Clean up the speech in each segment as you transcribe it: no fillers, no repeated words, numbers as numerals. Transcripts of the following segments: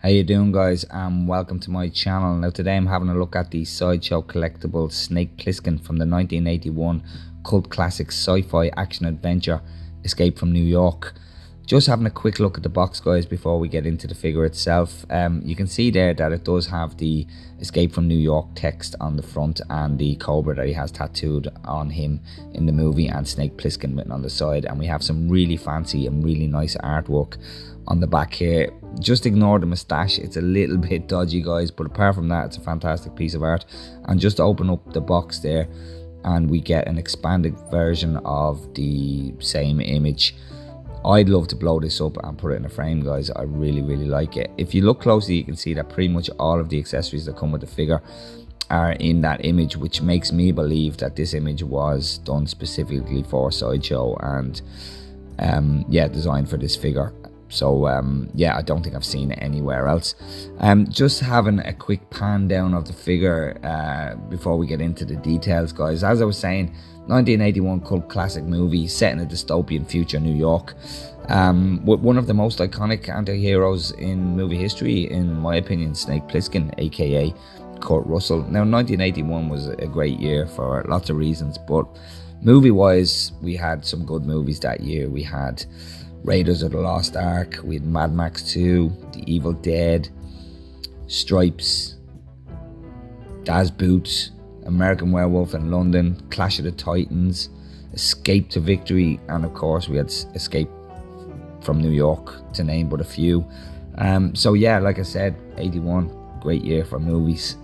How you doing, guys, and welcome to my channel. Now today I'm having a look at the Sideshow Collectibles Snake Plissken from the 1981 cult classic sci-fi action adventure Escape from New York. Just having a quick look at the box, guys, before we get into the figure itself. You can see there that it does have the Escape from New York text on the front and the cobra that he has tattooed on him in the movie, and Snake Plissken written on the side. And we have some really fancy and really nice artwork on the back here. Just ignore the moustache, it's a little bit dodgy, guys, but apart from that, it's a fantastic piece of art. And just open up the box there and we get an expanded version of the same image. I'd love to blow this up and put it in a frame, guys. I really like it. If you look closely, you can see that pretty much all of the accessories that come with the figure are in that image, which makes me believe that this image was done specifically for Sideshow and designed for this figure. So I don't think I've seen it anywhere else. Just having a quick pan down of the figure before we get into the details, guys. As I was saying, 1981 cult classic movie set in a dystopian future New York, with one of the most iconic anti-heroes in movie history, in my opinion, Snake Plissken, aka Kurt Russell. Now 1981 was a great year for lots of reasons, but movie wise we had some good movies that year. We had Raiders of the Lost Ark, we had Mad Max 2, The Evil Dead, Stripes, Daz Boots, American Werewolf in London, Clash of the Titans, Escape to Victory, and of course we had Escape from New York, to name but a few. So yeah, like I said, 81, great year for movies.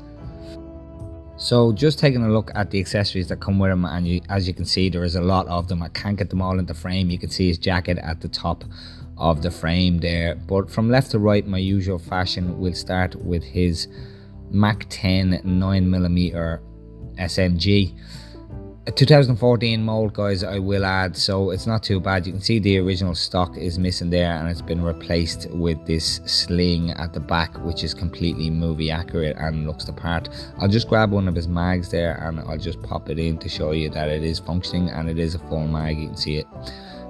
So just taking a look at the accessories that come with him, and as you can see, there is a lot of them. I can't get them all into frame. You can see his jacket at the top of the frame there, but from left to right, my usual fashion, we'll start with his Mac 10 9mm SMG. A 2014 mold, guys, I will add, so it's not too bad. You can see the original stock is missing there, and it's been replaced with this sling at the back, which is completely movie accurate and looks the part. I'll just grab one of his mags there and I'll just pop it in to show you that it is functioning, and it is a full mag. You can see it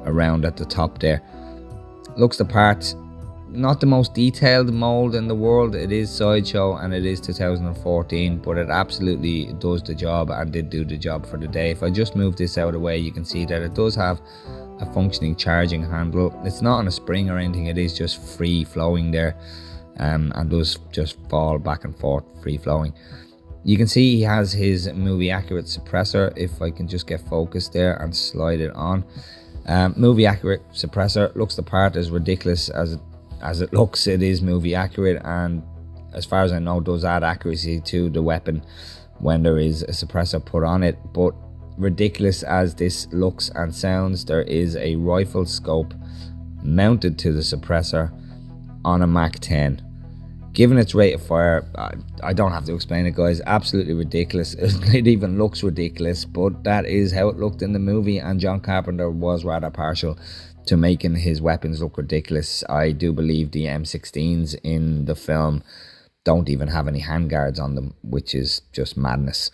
around at the top there. Looks the part. Not the most detailed mold in the world. It is Sideshow and it is 2014, but it absolutely does the job and did do the job for the day. If I just move this out of the way, you can see that it does have a functioning charging handle. It's not on a spring or anything, it is just free flowing there, and does just fall back and forth, free flowing. You can see he has his movie accurate suppressor. If I can just get focused there and slide it on. Movie accurate suppressor, looks the part, as ridiculous as it looks. It is movie accurate, and as far as I know, does add accuracy to the weapon when there is a suppressor put on it. But ridiculous as this looks and sounds, there is a rifle scope mounted to the suppressor on a Mac 10. Given its rate of fire, I don't have to explain it, guys. Absolutely ridiculous. It even looks ridiculous, but that is how it looked in the movie, and John Carpenter was rather partial to making his weapons look ridiculous. I do believe the M16s in the film don't even have any handguards on them, which is just madness.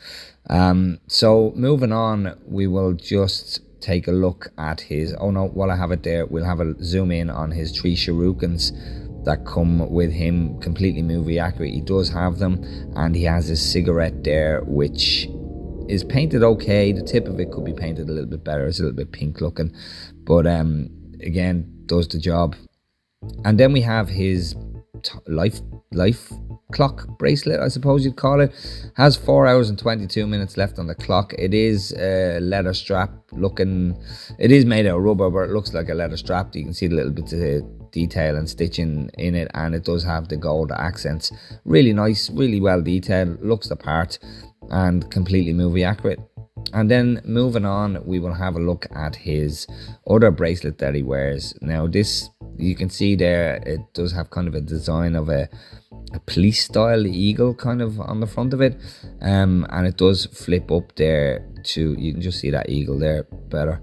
So moving on, we will just take a look at his, while I have it there, we'll have a zoom in on his 3 shurikens that come with him, completely movie accurate. He does have them, and he has his cigarette there, which is painted okay. The tip of it could be painted a little bit better. It's a little bit pink looking, but again, does the job. And then we have his life clock bracelet, I suppose you'd call it. Has 4 hours and 22 minutes left on the clock. It is a leather strap looking. It is made out of rubber, but it looks like a leather strap. You can see the little bits of detail and stitching in it, and it does have the gold accents. Really nice, really well detailed, looks the part, and completely movie accurate. And then moving on, we will have a look at his other bracelet that he wears. Now this, you can see there, it does have kind of a design of a police style eagle kind of on the front of it, and it does flip up there to, you can just see that eagle there better,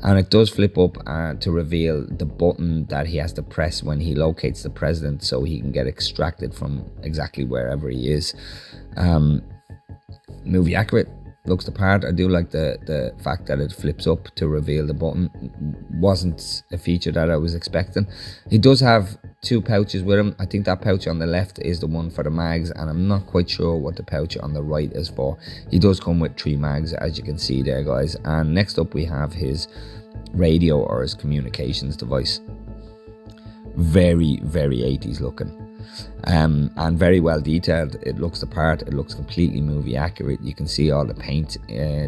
and it does flip up to reveal the button that he has to press when he locates the president, so he can get extracted from exactly wherever he is. Movie accurate, looks the part. I do like the fact that it flips up to reveal the button. Wasn't a feature that I was expecting. He does have two pouches with him. I think that pouch on the left is the one for the mags, and I'm not quite sure what the pouch on the right is for. He does come with 3 mags, as you can see there, guys. And next up we have his radio, or his communications device. Very 80s looking, and very well detailed. It looks the part. It looks completely movie accurate. You can see all the paint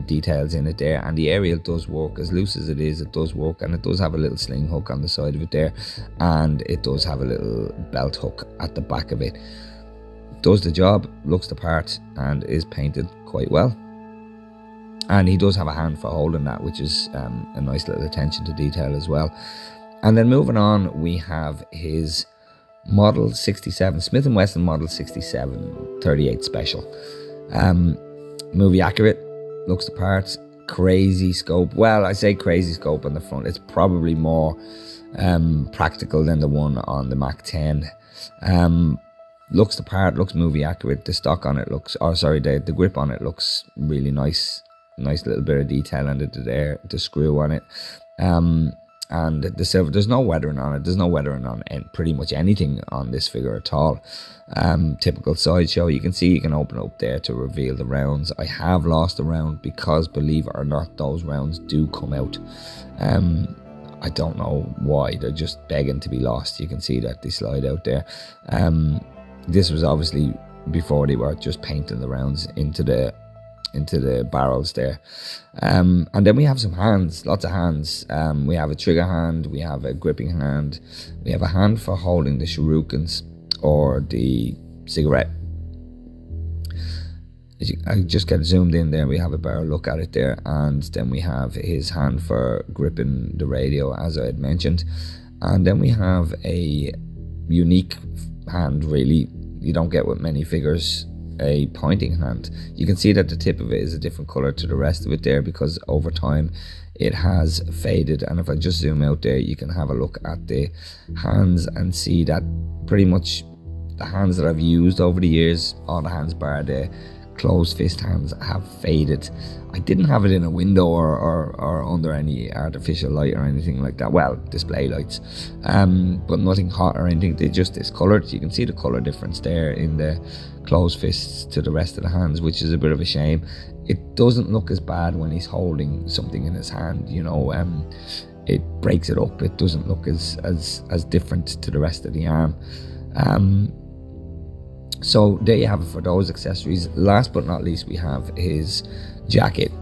details in it there, and the aerial does work. As loose as it is, it does work, and it does have a little sling hook on the side of it there, and it does have a little belt hook at the back of it. Does the job, looks the part, and is painted quite well. And he does have a hand for holding that, which is a nice little attention to detail as well. And then moving on, we have his Model 67, Smith & Wesson Model 67 38 Special. Movie accurate, looks the part, crazy scope. Well, I say crazy scope on the front. It's probably more practical than the one on the Mac 10. Looks the part, looks movie accurate. The stock on it looks, the grip on it looks really nice. Nice little bit of detail under there, the screw on it. And the silver, there's no weathering on it. There's no weathering on pretty much anything on this figure at all. Typical Sideshow. You can see you can open up there to reveal the rounds. I have lost a round because, believe it or not, those rounds do come out. I don't know why. They're just begging to be lost. You can see that they slide out there. This was obviously before they were just painting the rounds into the barrels there. And then we have some hands, lots of hands. We have a trigger hand, we have a gripping hand, we have a hand for holding the shurikens or the cigarette. I just get zoomed in there, we have a better look at it there, and then we have his hand for gripping the radio, as I had mentioned. And then we have a unique hand, really. You don't get with many figures a pointing hand. You can see that the tip of it is a different color to the rest of it there, because over time it has faded. And if I just zoom out there, you can have a look at the hands and see that pretty much the hands that I've used over the years, all the hands bar the closed fist hands, have faded. I didn't have it in a window or under any artificial light or anything like that. Well, display lights, but nothing hot or anything. They just discolored. You can see the color difference there in the closed fists to the rest of the hands, which is a bit of a shame. It doesn't look as bad when he's holding something in his hand, you know. It breaks it up. It doesn't look as different to the rest of the arm. So there you have it for those accessories. Last but not least, we have his jacket.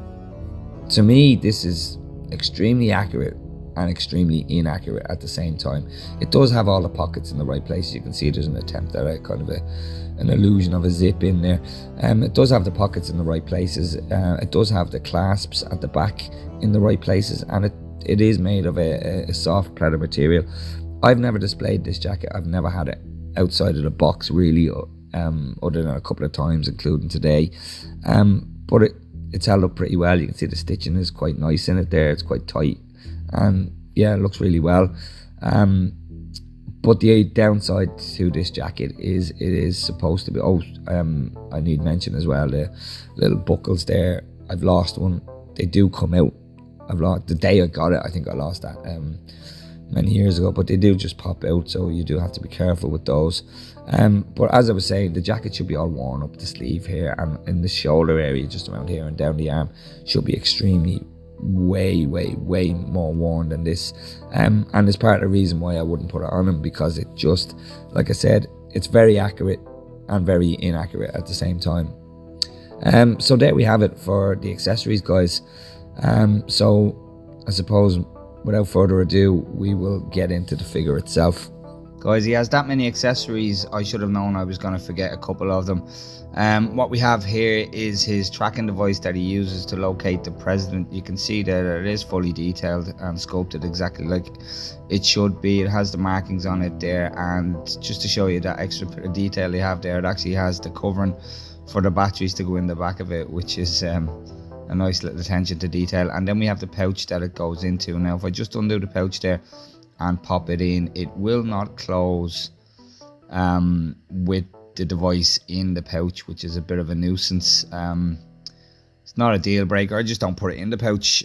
To me, this is extremely accurate and extremely inaccurate at the same time. It does have all the pockets in the right places. You can see there's an attempt at a kind of an illusion of a zip in there. It does have the pockets in the right places. It does have the clasps at the back in the right places, and it is made of a soft pleather material. I've never displayed this jacket. I've never had it outside of the box, really, other than a couple of times, including today. But it's held up pretty well. You can see the stitching is quite nice in it there. It's quite tight, and yeah, it looks really well. But the downside to this jacket is it is supposed to be, I need mention as well, the little buckles there. I've lost one. They do come out. I've lost the day I got it. I think I lost that many years ago, but they do just pop out, so you do have to be careful with those. But as I was saying, the jacket should be all worn up the sleeve here, and in the shoulder area, just around here and down the arm, should be extremely way more worn than this. And it's part of the reason why I wouldn't put it on him, because it just, like I said, it's very accurate and very inaccurate at the same time. So there we have it for the accessories, guys. So I suppose without further ado, we will get into the figure itself. Guys, he has that many accessories. I should have known I was going to forget a couple of them. What we have here is his tracking device that he uses to locate the president. You can see that it is fully detailed and sculpted exactly like it should be. It has the markings on it there, and just to show you that extra bit of detail they have there, it actually has the covering for the batteries to go in the back of it, which is a nice little attention to detail. And then we have the pouch that it goes into. Now if I just undo the pouch there and pop it in, it will not close with the device in the pouch, which is a bit of a nuisance. It's not a deal breaker. I just don't put it in the pouch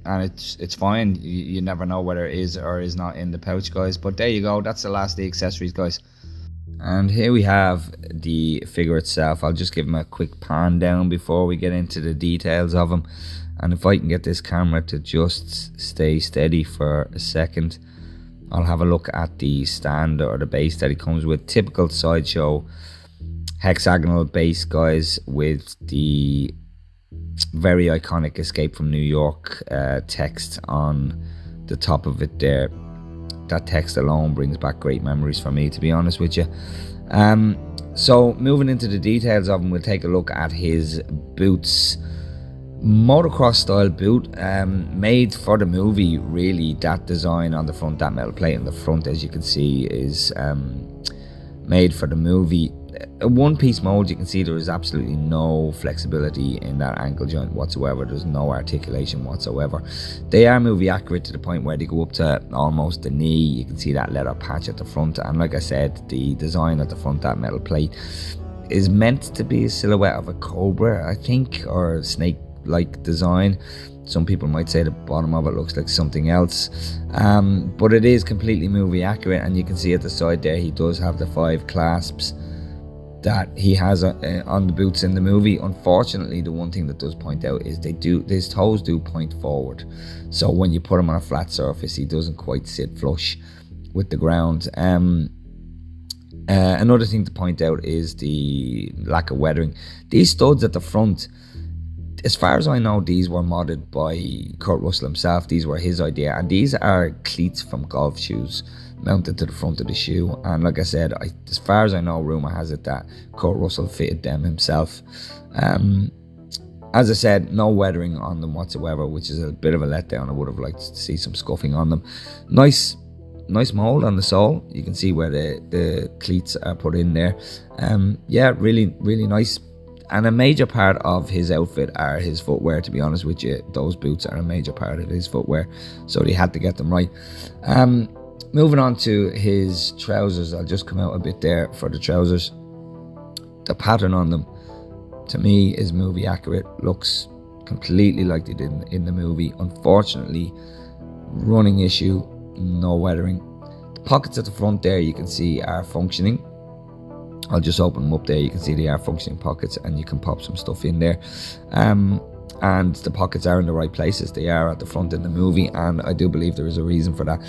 and it's fine. You never know whether it is or is not in the pouch, guys. But there you go, that's the last of the accessories, guys. And here we have the figure itself. I'll just give him a quick pan down before we get into the details of him. And if I can get this camera to just stay steady for a second, I'll have a look at the stand or the base that he comes with. Typical Sideshow hexagonal base, guys, with the very iconic Escape from New York text on the top of it there. That text alone brings back great memories for me, to be honest with you. So moving into the details of him, we'll take a look at his boots. Motocross style boot, made for the movie, really. That design on the front, that metal plate on the front, as you can see, is made for the movie. A one-piece mold, you can see there is absolutely no flexibility in that ankle joint whatsoever. There's no articulation whatsoever. They are movie accurate to the point where they go up to almost the knee. You can see that leather patch at the front, and like I said, the design at the front, that metal plate, is meant to be a silhouette of a cobra, I think, or a snake-like design. Some people might say the bottom of it looks like something else, but it is completely movie accurate. And you can see at the side there, he does have the 5 clasps that he has on the boots in the movie. Unfortunately, the one thing that does point out is his toes do point forward, so when you put him on a flat surface, he doesn't quite sit flush with the ground. Another thing to point out is the lack of weathering. These studs at the front, as far as I know, these were modded by Kurt Russell himself. These were his idea, and these are cleats from golf shoes mounted to the front of the shoe. And like I said, as far as I know, rumor has it that Kurt Russell fitted them himself. As I said, no weathering on them whatsoever, which is a bit of a letdown. I would have liked to see some scuffing on them. Nice mold on the sole. You can see where the cleats are put in there. Yeah, really nice. And a major part of his outfit are his footwear, to be honest with you. Those boots are a major part of his footwear, so they had to get them right. Moving on to his trousers, I'll just come out a bit there for the trousers. The pattern on them, to me, is movie accurate. Looks completely like they did in the movie. Unfortunately, running issue, no weathering. The pockets at the front there, you can see, are functioning. I'll just open them up there. You can see they are functioning pockets, and you can pop some stuff in there. And the pockets are in the right places. They are at the front in the movie, and I do believe there is a reason for that.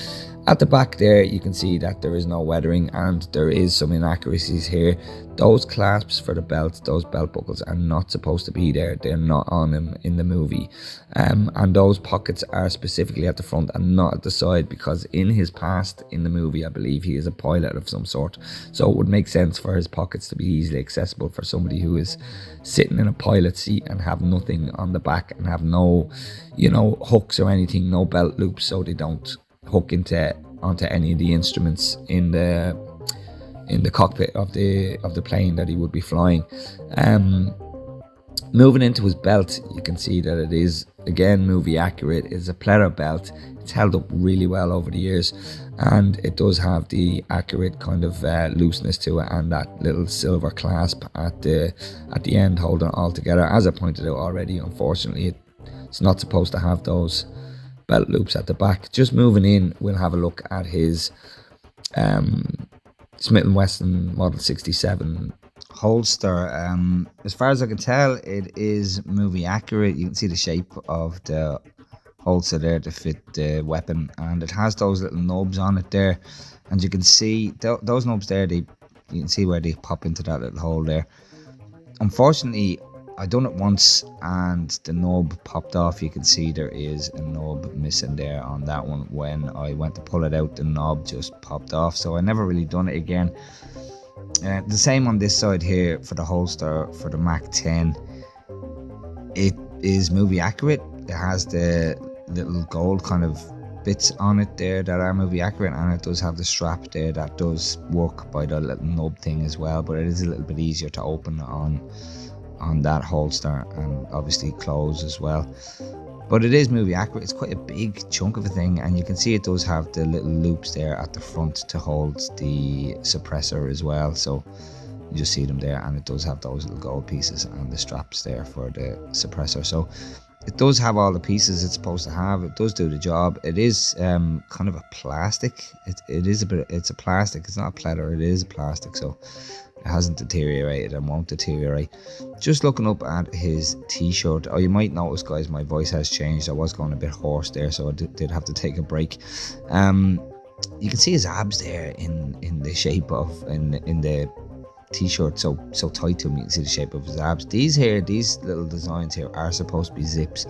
At the back there, you can see that there is no weathering, and there is some inaccuracies here. Those clasps for the belt, those belt buckles, are not supposed to be there. They're not on him in the movie. And those pockets are specifically at the front and not at the side, because in his past in the movie, I believe he is a pilot of some sort. So it would make sense for his pockets to be easily accessible for somebody who is sitting in a pilot seat and have nothing on the back and have no, hooks or anything, no belt loops, so they don't hook onto any of the instruments in the cockpit of the plane that he would be flying. Moving into his belt, you can see that it is, again, movie accurate. It's a pleather belt. It's held up really well over the years, and it does have the accurate kind of looseness to it, and that little silver clasp at the end holding it all together. As I pointed out already, unfortunately, it's not supposed to have those belt loops at the back. Just moving in, we'll have a look at his Smith & Wesson Model 67 holster. As far as I can tell, it is movie accurate. You can see the shape of the holster there to fit the weapon, and it has those little nubs on it there, and you can see those nubs there, you can see where they pop into that little hole there. Unfortunately, I done it once and the nub popped off. You can see there is a nub missing there on that one. When I went to pull it out, the knob just popped off, so I never really done it again. The same on this side here for the holster for the Mac 10. It is movie accurate. It has the little gold kind of bits on it there that are movie accurate, and it does have the strap there that does work by the little nub thing as well, but it is a little bit easier to open on that holster, and obviously close as well. But it is movie accurate. It's quite a big chunk of a thing, and you can see it does have the little loops there at the front to hold the suppressor as well, so you just see them there, and it does have those little gold pieces and the straps there for the suppressor. So it does have all the pieces it's supposed to have. It does do the job. It is kind of a plastic. It is a bit. It's a plastic. It's not a pleather. It is a plastic. So it hasn't deteriorated and won't deteriorate. Just looking up at his t-shirt. Oh, you might notice, guys, my voice has changed. I was going a bit hoarse there, so I did have to take a break. You can see his abs there in the shape of in the t-shirt, so tight to him. You can see the shape of his abs. These little designs here are supposed to be zips.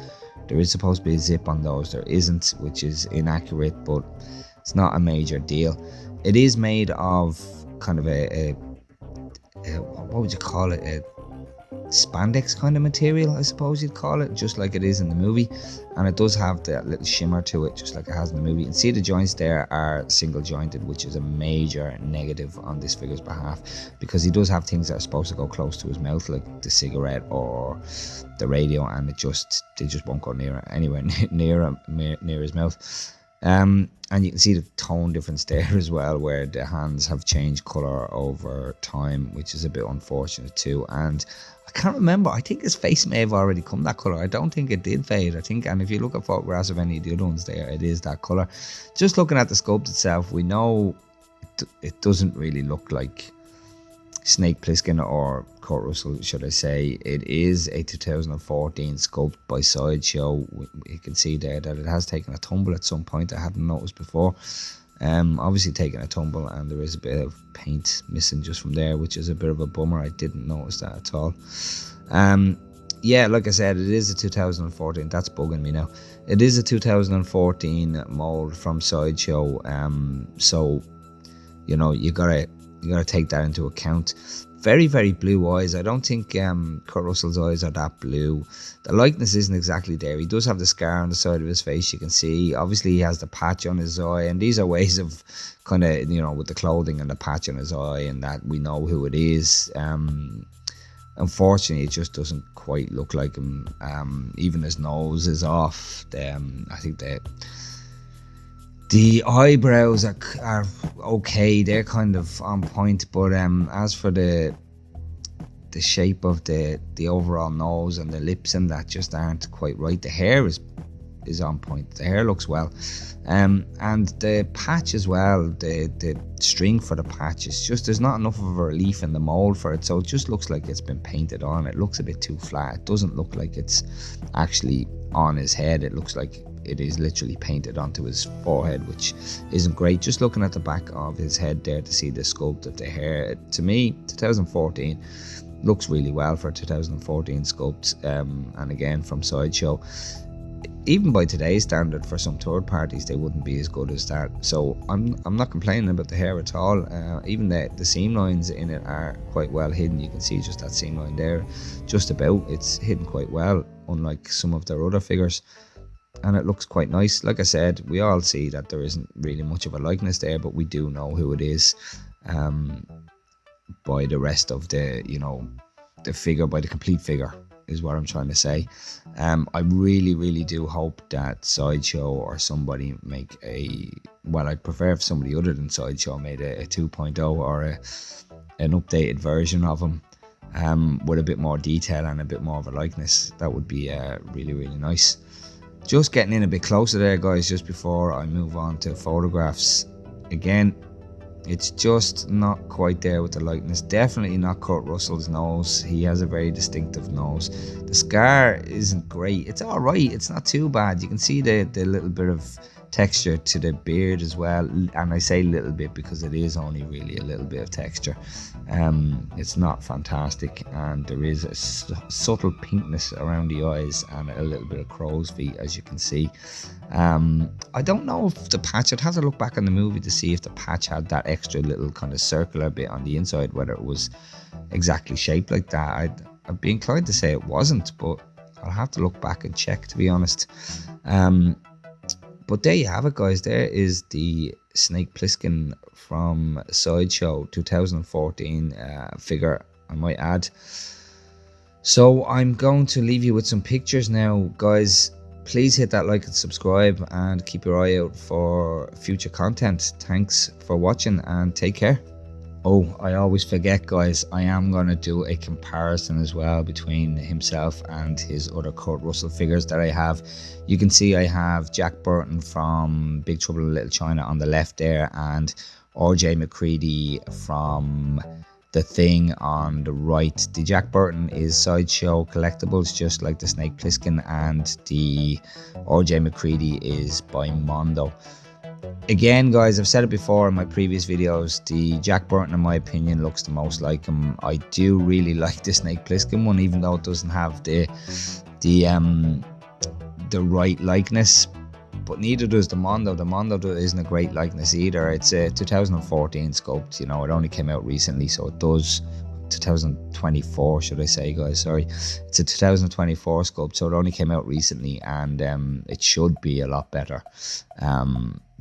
There is supposed to be a zip on those. There isn't, which is inaccurate, but it's not a major deal. It is made of kind of a what would you call it, a spandex kind of material, I suppose you'd call it, just like it is in the movie. And it does have that little shimmer to it, just like it has in the movie. You can see the joints there are single jointed, which is a major negative on this figure's behalf, because he does have things that are supposed to go close to his mouth, like the cigarette or the radio, and they just won't go anywhere near his mouth. And you can see the tone difference there as well, where the hands have changed colour over time, which is a bit unfortunate too. And I can't remember, I think his face may have already come that colour. I don't think it did fade, I think. And if you look at photographs of any of the other ones there, it is that colour. Just looking at the sculpt itself, we know it doesn't really look like Snake Plissken or Kurt Russell, should I say. It is a 2014 sculpt by Sideshow. You can see there that it has taken a tumble at some point. I hadn't noticed before. Obviously taken a tumble, and there is a bit of paint missing just from there, which is a bit of a bummer. I didn't notice that at all. Yeah, like I said, it is a 2014. That's bugging me now. It is a 2014 mold from Sideshow. So you know, you gotta take that into account. Very, very blue eyes. I don't think Kurt Russell's eyes are that blue. The likeness isn't exactly there. He does have the scar on the side of his face, you can see. Obviously, he has the patch on his eye, and these are ways of kind of, you know, with the clothing and the patch on his eye, and that we know who it is. Unfortunately, it just doesn't quite look like him. Even his nose is off. I think the eyebrows are okay, they're kind of on point, but as for the shape of the overall nose and the lips and that just aren't quite right. The hair is on point. The hair looks well, and the patch as well, the string for the patch is just, there's not enough of a relief in the mold for it, so it just looks like it's been painted on. It looks a bit too flat. It doesn't look like it's actually on his head. It looks like it is literally painted onto his forehead, which isn't great. Just looking at the back of his head there to see the sculpt of the hair, to me 2014 looks really well for a 2014 sculpt, and again from Sideshow. Even by today's standard, for some third parties, they wouldn't be as good as that. So I'm not complaining about the hair at all. Even the seam lines in it are quite well hidden. You can see just that seam line there, just about, it's hidden quite well, unlike some of their other figures. And it looks quite nice. Like I said, we all see that there isn't really much of a likeness there, but we do know who it is by the rest of the, you know, the figure, by the complete figure is what I'm trying to say. I really, really do hope that Sideshow or somebody make I'd prefer if somebody other than Sideshow made a 2.0 or an updated version of him with a bit more detail and a bit more of a likeness. That would be really, really nice. Just getting in a bit closer there, guys, just before I move on to photographs. Again, it's just not quite there with the likeness. Definitely not Kurt Russell's nose. He has a very distinctive nose. The scar isn't great. It's all right. It's not too bad. You can see the little bit of texture to the beard as well, and I say little bit because it is only really a little bit of texture. It's not fantastic, and there is a subtle pinkness around the eyes and a little bit of crow's feet, as you can see. I don't know if the patch, I'd have to look back on the movie to see if the patch had that extra little kind of circular bit on the inside, whether it was exactly shaped like that. I'd be inclined to say it wasn't, but I'll have to look back and check, to be honest. But there you have it, guys. There is the Snake Plissken from Sideshow 2014 figure, I might add. So I'm going to leave you with some pictures now, guys. Please hit that like and subscribe, and keep your eye out for future content. Thanks for watching, and take care. Oh, I always forget, guys, I am going to do a comparison as well between himself and his other Kurt Russell figures that I have. You can see I have Jack Burton from Big Trouble in Little China on the left there, and RJ McCready from The Thing on the right. The Jack Burton is Sideshow Collectibles, just like the Snake Plissken, and the RJ McCready is by Mondo. Again, guys, I've said it before in my previous videos, the Jack Burton, in my opinion, looks the most like him. I do really like the Snake Plissken one, even though it doesn't have the right likeness, but neither does the Mondo. The Mondo isn't a great likeness either. It's a 2014 sculpt, you know, it only came out recently, so it does. 2024, should I say, guys, sorry. It's a 2024 sculpt, so it only came out recently, and it should be a lot better,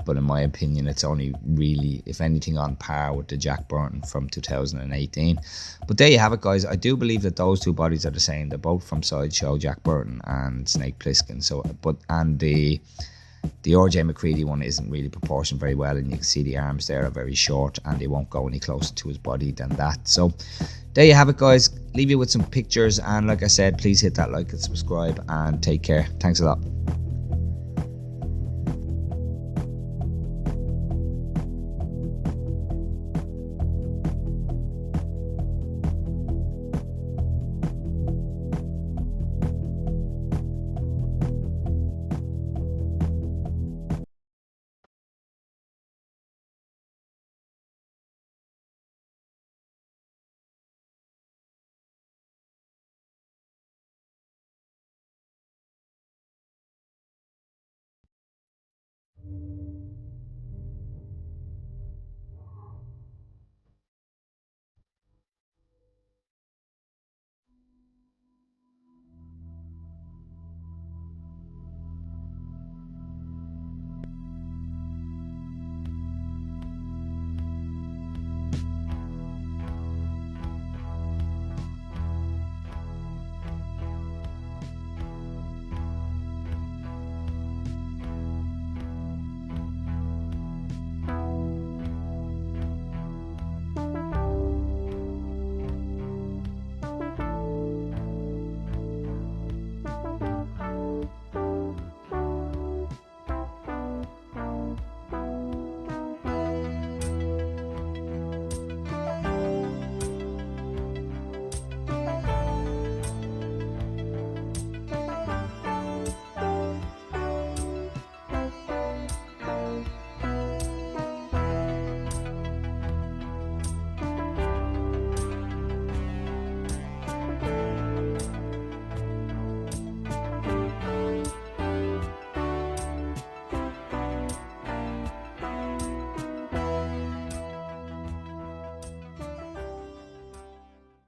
but in my opinion it's only really, if anything, on par with the Jack Burton from 2018. But there you have it, guys. I do believe that those two bodies are the same. They're both from Sideshow, Jack Burton and Snake Plissken. So the RJ McCready one isn't really proportioned very well, and you can see the arms there are very short and they won't go any closer to his body than that. So there you have it, guys. Leave you with some pictures, and like I said, please hit that like and subscribe, and take care. Thanks a lot.